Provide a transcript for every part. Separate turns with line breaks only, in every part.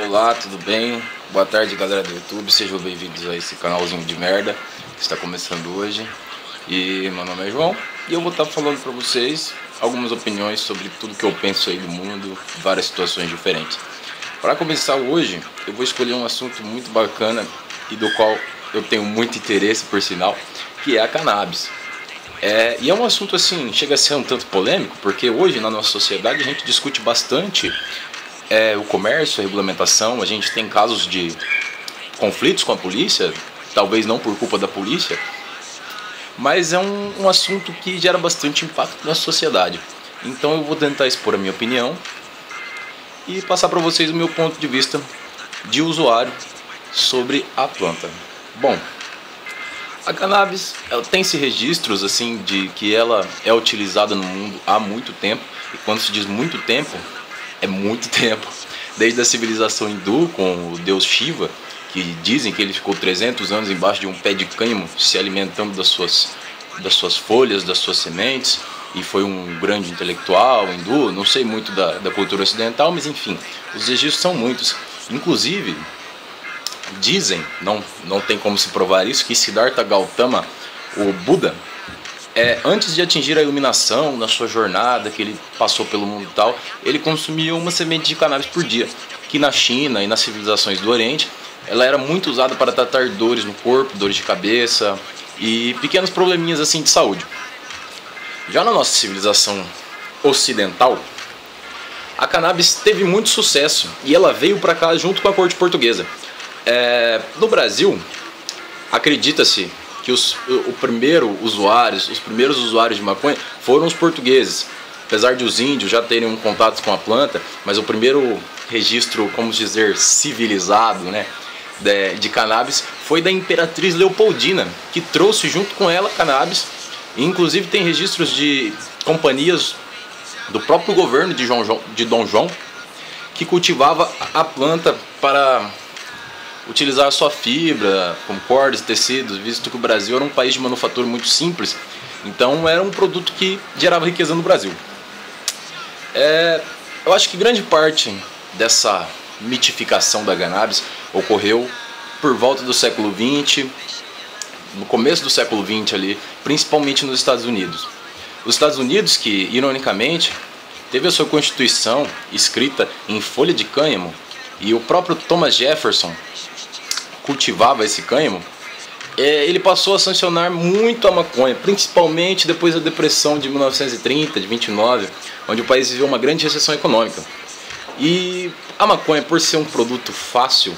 Olá, tudo bem? Boa tarde, galera do YouTube, sejam bem-vindos a esse canalzinho de merda que está começando hoje. E meu nome é João e eu vou estar falando para vocês algumas opiniões sobre tudo que eu penso aí do mundo, várias situações diferentes. Para começar hoje, eu vou escolher um assunto muito bacana e do qual eu tenho muito interesse, por sinal, que é a cannabis. E é um assunto assim, chega a ser um tanto polêmico, porque hoje na nossa sociedade a gente discute bastante o comércio, a regulamentação. A gente tem casos de conflitos com a polícia, talvez não por culpa da polícia, mas é um assunto que gera bastante impacto na sociedade. Então eu vou tentar expor a minha opinião e passar para vocês o meu ponto de vista de usuário sobre a planta. Bom, a cannabis tem-se registros assim de que ela é utilizada no mundo há muito tempo. E quando se diz muito tempo, é muito tempo. Desde a civilização hindu com o deus Shiva, que dizem que ele ficou 300 anos embaixo de um pé de cânhamo se alimentando das suas folhas, das suas sementes, e foi um grande intelectual hindu. Não sei muito da cultura ocidental, mas enfim, os registros são muitos. Inclusive, dizem, não tem como se provar isso, que Siddhartha Gautama, o Buda, antes de atingir a iluminação, na sua jornada que ele passou pelo mundo e tal, ele consumia uma semente de cannabis por dia, que na China e nas civilizações do Oriente, ela era muito usada para tratar dores no corpo, dores de cabeça e pequenos probleminhas assim de saúde. Já na nossa civilização ocidental, a cannabis teve muito sucesso e ela veio para cá junto com a corte portuguesa. No Brasil, acredita-se que os primeiros usuários de maconha foram os portugueses. Apesar de os índios já terem um contato com a planta, mas o primeiro registro, como dizer, civilizado, né, de cannabis foi da Imperatriz Leopoldina, que trouxe junto com ela cannabis. E, inclusive tem registros de companhias do próprio governo de Dom João que cultivava a planta para utilizar a sua fibra, como cordas e tecidos, visto que o Brasil era um país de manufatura muito simples, então era um produto que gerava riqueza no Brasil. Eu acho que grande parte dessa mitificação da cannabis ocorreu por volta do século XX, no começo do século XX ali, principalmente nos Estados Unidos. Os Estados Unidos, que ironicamente teve a sua Constituição escrita em folha de cânhamo, e o próprio Thomas Jefferson cultivava esse cânhamo, ele passou a sancionar muito a maconha, principalmente depois da Depressão de 1930, de 29, onde o país viveu uma grande recessão econômica. E a maconha, por ser um produto fácil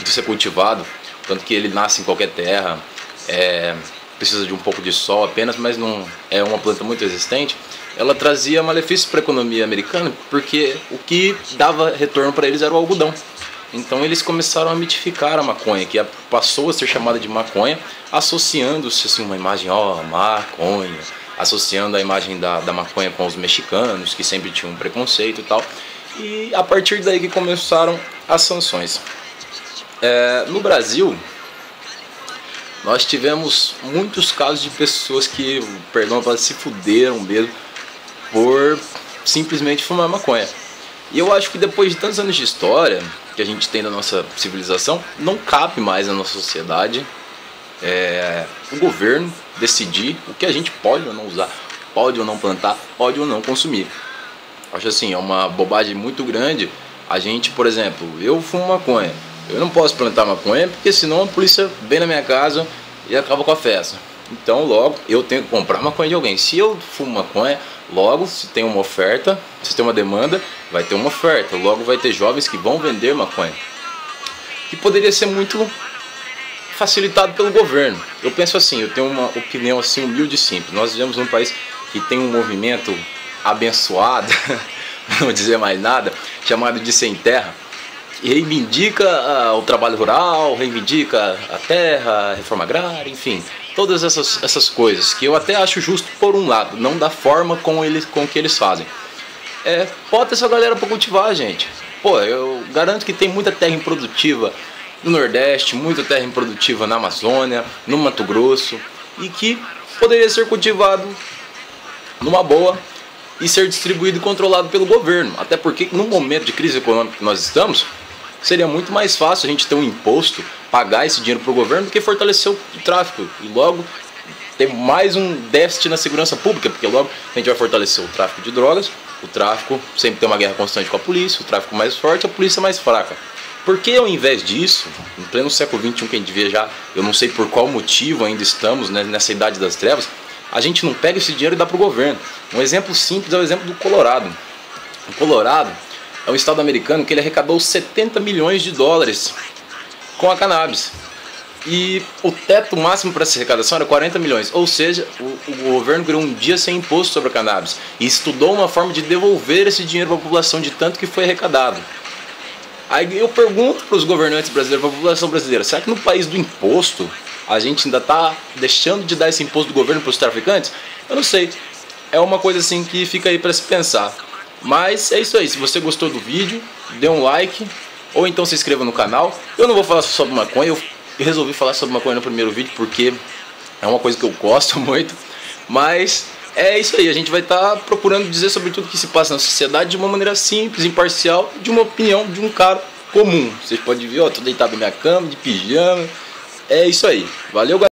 de ser cultivado, tanto que ele nasce em qualquer terra, precisa de um pouco de sol apenas, mas não é uma planta muito resistente, ela trazia malefícios para a economia americana, porque o que dava retorno para eles era o algodão. Então eles começaram a mitificar a maconha, que passou a ser chamada de maconha, associando-se assim, uma imagem, maconha, associando a imagem da maconha com os mexicanos, que sempre tinham um preconceito e tal. E a partir daí que começaram as sanções. No Brasil, nós tivemos muitos casos de pessoas que, se fuderam mesmo por simplesmente fumar maconha. E eu acho que depois de tantos anos de história que a gente tem da nossa civilização, não cabe mais na nossa sociedade o governo decidir o que a gente pode ou não usar, pode ou não plantar, pode ou não consumir. Acho assim, é uma bobagem muito grande. A gente, por exemplo, eu fumo maconha, eu não posso plantar maconha porque senão a polícia vem na minha casa e acaba com a festa. Então logo eu tenho que comprar maconha de alguém. Se eu fumo maconha, logo se tem uma oferta, se tem uma demanda, vai ter uma oferta. Logo vai ter jovens que vão vender maconha, que poderia ser muito facilitado pelo governo. Eu penso assim, eu tenho uma opinião assim humilde e simples. Nós vivemos num país que tem um movimento abençoado, não dizer mais nada, chamado de Sem Terra, que reivindica o trabalho rural, reivindica a terra, a reforma agrária, enfim, todas essas coisas que eu até acho justo por um lado, não da forma com que eles fazem. Bota essa galera para cultivar, gente. Pô, eu garanto que tem muita terra improdutiva no Nordeste, muita terra improdutiva na Amazônia, no Mato Grosso, e que poderia ser cultivado numa boa e ser distribuído e controlado pelo governo. Até porque no momento de crise econômica que nós estamos, seria muito mais fácil a gente ter um imposto, pagar esse dinheiro para o governo, do que fortalecer o tráfico. E logo ter mais um déficit na segurança pública, porque logo a gente vai fortalecer o tráfico de drogas, o tráfico sempre tem uma guerra constante com a polícia, o tráfico mais forte, a polícia mais fraca. Por que ao invés disso, em pleno século XXI, que a gente vê já, eu não sei por qual motivo ainda estamos, né, nessa idade das trevas, a gente não pega esse dinheiro e dá para o governo? Um exemplo simples é o exemplo do Colorado. O Colorado é um estado americano que ele arrecadou 70 milhões de dólares com a cannabis. E o teto máximo para essa arrecadação era 40 milhões. Ou seja, o governo criou um dia sem imposto sobre a cannabis. E estudou uma forma de devolver esse dinheiro para a população de tanto que foi arrecadado. Aí eu pergunto para os governantes brasileiros, para a população brasileira, será que no país do imposto a gente ainda está deixando de dar esse imposto do governo para os traficantes? Eu não sei. É uma coisa assim que fica aí para se pensar. Mas é isso aí. Se você gostou do vídeo, dê um like ou então se inscreva no canal. Eu não vou falar sobre maconha, eu resolvi falar sobre maconha no primeiro vídeo porque é uma coisa que eu gosto muito. Mas é isso aí, a gente vai estar procurando dizer sobre tudo que se passa na sociedade de uma maneira simples, imparcial, de uma opinião de um cara comum. Vocês podem ver, ó, tô deitado na minha cama, de pijama. É isso aí. Valeu, galera.